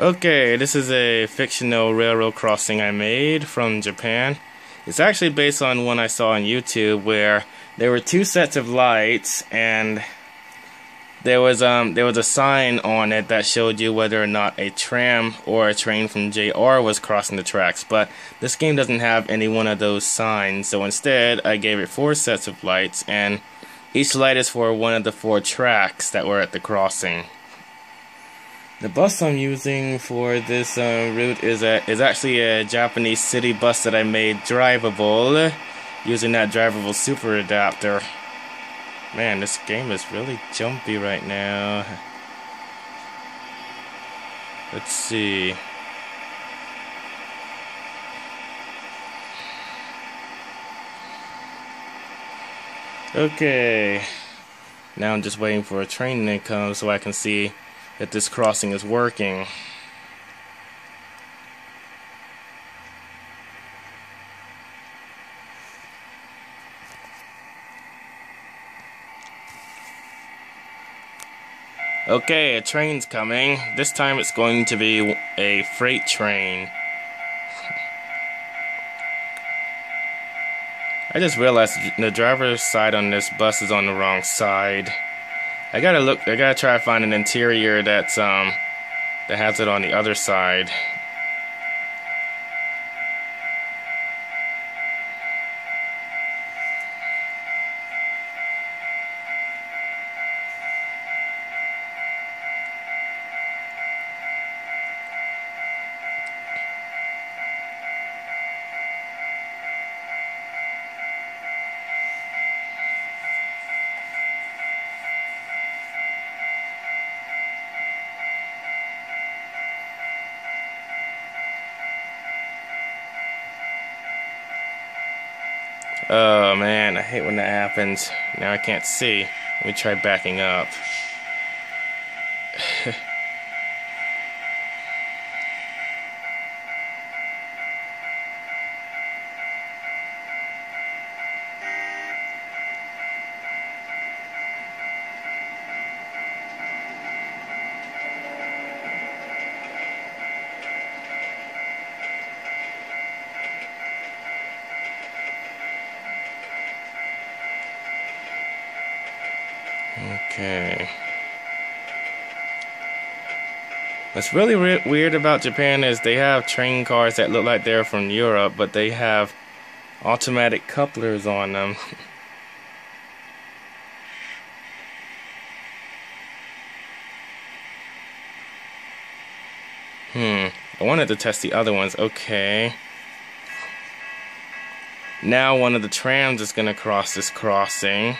Okay, this is a fictional railroad crossing I made from Japan. It's actually based on one I saw on YouTube where there were two sets of lights and there was a sign on it that showed you whether or not a tram or a train from JR was crossing the tracks, but this game doesn't have any one of those signs, so instead I gave it 4 sets of lights, and each light is for one of the 4 tracks that were at the crossing. The bus I'm using for this route is actually a Japanese city bus that I made drivable using that drivable super adapter. Man, this game is really jumpy right now. Let's see. Okay. Now I'm just waiting for a train to come so I can see that this crossing is working. Okay, a train's coming. This time it's going to be a freight train. I just realized the driver's side on this bus is on the wrong side. I gotta try to find an interior that has it on the other side. Oh man, I hate when that happens. Now I can't see. Let me try backing up. Okay. What's really weird about Japan is they have train cars that look like they're from Europe, but they have automatic couplers on them. I wanted to test the other ones. Okay. Now one of the trams is gonna cross this crossing.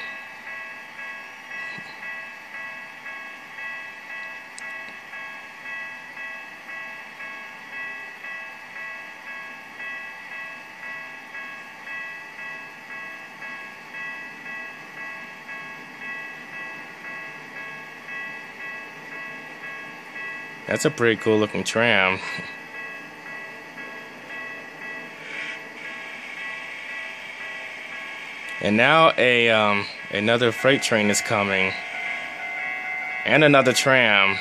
That's a pretty cool looking tram. And now another freight train is coming. And another tram.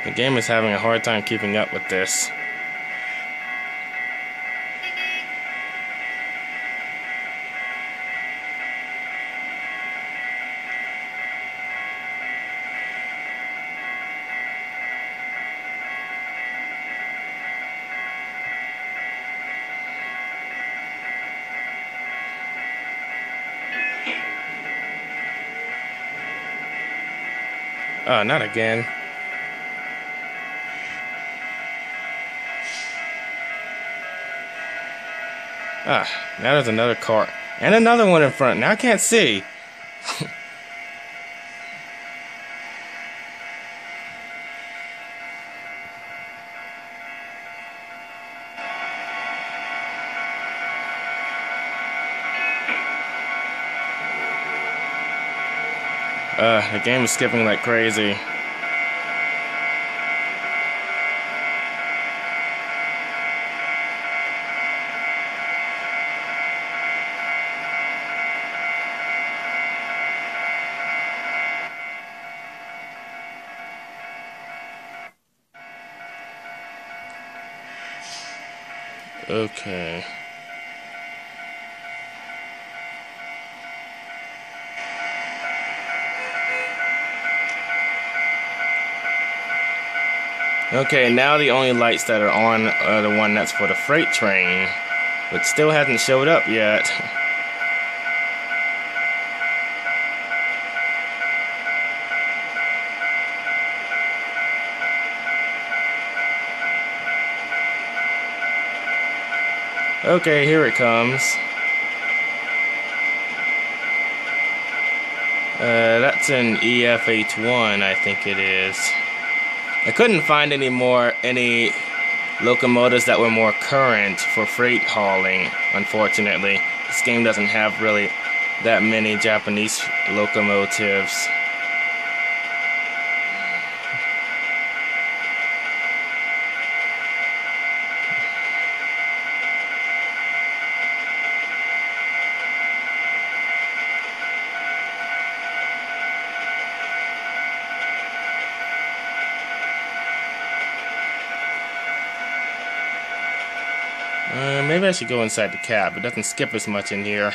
The game is having a hard time keeping up with this. Oh, not again. Ah, now there's another car. And another one in front. Now I can't see. The game is skipping like crazy. Okay. Okay, now the only lights that are on are the one that's for the freight train, which still hasn't showed up yet. Okay, here it comes. That's an EF81, I think it is. I couldn't find any locomotives that were more current for freight hauling, unfortunately. This game doesn't have really that many Japanese locomotives. Maybe I should go inside the cab. It doesn't skip as much in here.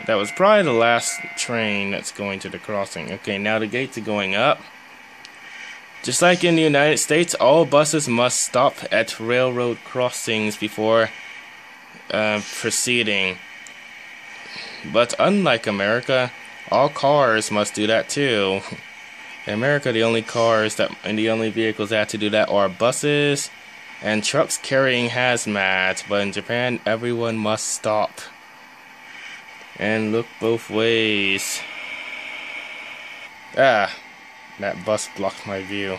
That was probably the last train that's going to the crossing. Okay, now the gates are going up. Just like in the United States, all buses must stop at railroad crossings before proceeding. But unlike America, all cars must do that too. In America, the only cars and the only vehicles that have to do that are buses and trucks carrying hazmat. But in Japan, everyone must stop and look both ways. Ah, that bus blocked my view.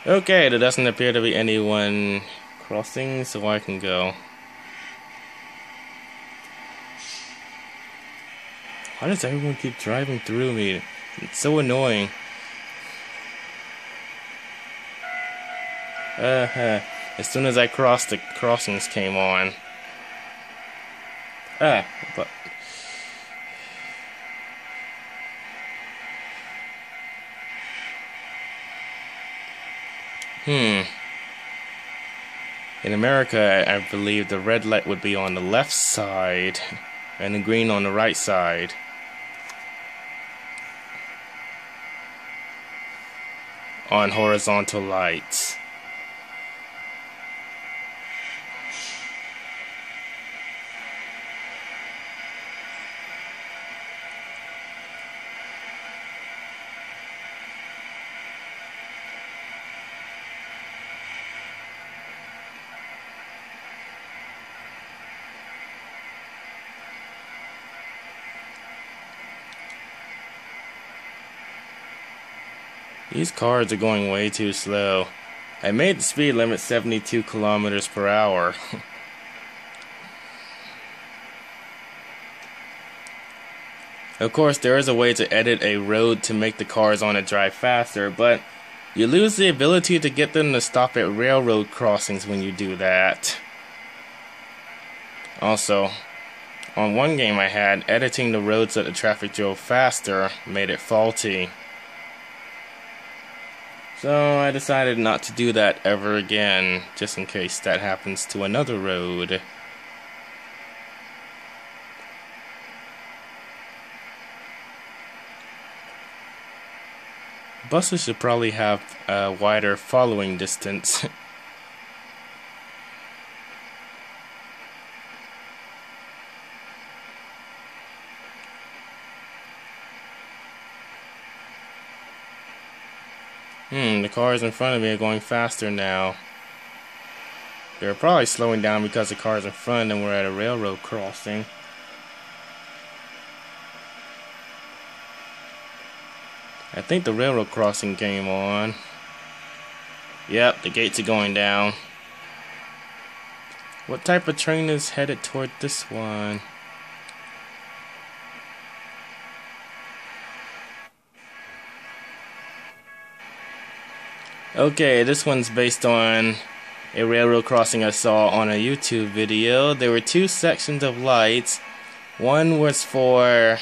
Okay, there doesn't appear to be anyone crossing, so I can go. Why does everyone keep driving through me? It's so annoying. As soon as I crossed, the crossings came on. But... In America, I believe the red light would be on the left side and the green on the right side. On horizontal lights. These cars are going way too slow. I made the speed limit 72 kilometers per hour. Of course, there is a way to edit a road to make the cars on it drive faster, but you lose the ability to get them to stop at railroad crossings when you do that. Also, on one game I had, editing the road so that the traffic drove faster made it faulty. So I decided not to do that ever again, just in case that happens to another road. Buses should probably have a wider following distance. The cars in front of me are going faster now. They're probably slowing down because the cars in front and we're at a railroad crossing. I think the railroad crossing came on. Yep, the gates are going down. What type of train is headed toward this one? Okay, this one's based on a railroad crossing I saw on a YouTube video. There were two sections of lights. One was for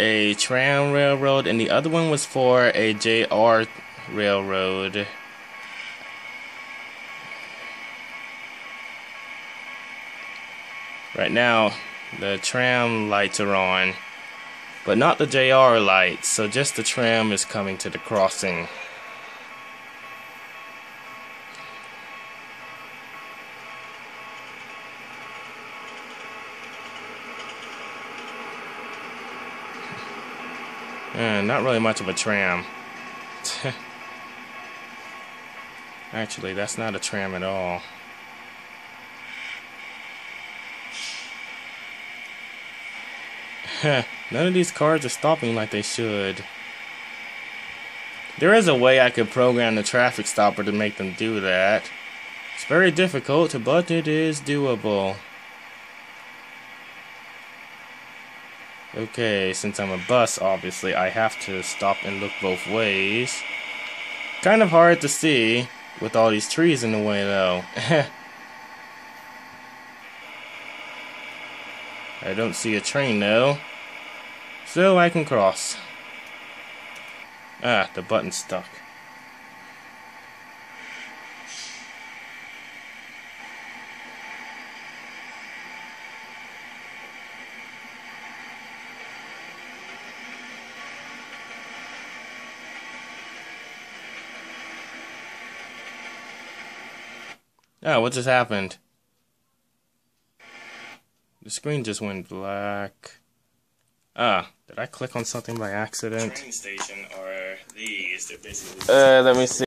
a tram railroad, and the other one was for a JR railroad. Right now, the tram lights are on, but not the JR lights, so just the tram is coming to the crossing. Not really much of a tram. Actually, that's not a tram at all. None of these cars are stopping like they should. There is a way I could program the traffic stopper to make them do that. It's very difficult, but it is doable. Okay, since I'm a bus, obviously, I have to stop and look both ways. Kind of hard to see with all these trees in the way, though. I don't see a train, though. So I can cross. Ah, the button's stuck. Ah, what just happened? The screen just went black. Ah, did I click on something by accident? Train station are these. They're basically. Let me see.